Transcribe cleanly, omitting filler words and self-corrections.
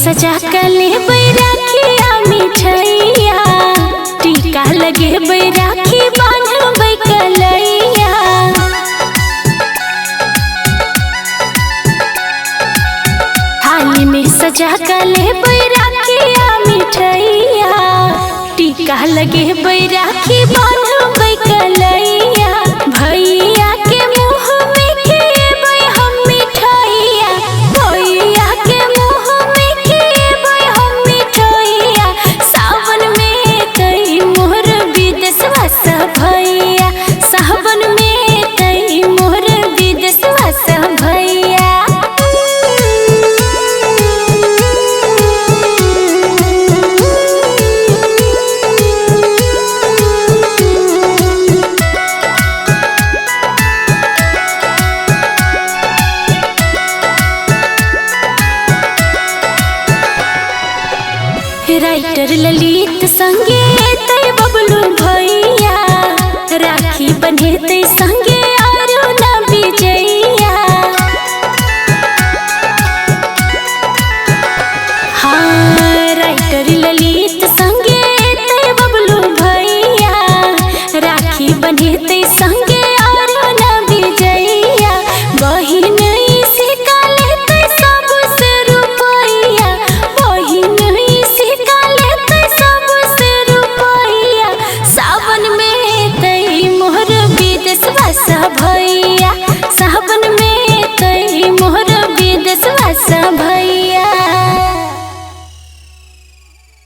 सजा कले बैराखिया मिठैया टीका लगे बैराखी बांधबै कलैया। थाली में सजा कले बैराखिया मिठैया टीका लगे बैराखी बांधबै कलैया। भैया के मुँह में खिएबै हम मिठैया, भैया के मुँह में खिएबै हम मिठैया। सावन में कई मोर विदेशवा सब भैया, सावन में कई मोर विदेशवा सब भैया। राइटर ललित संगे बबलू भैया राखी बंधे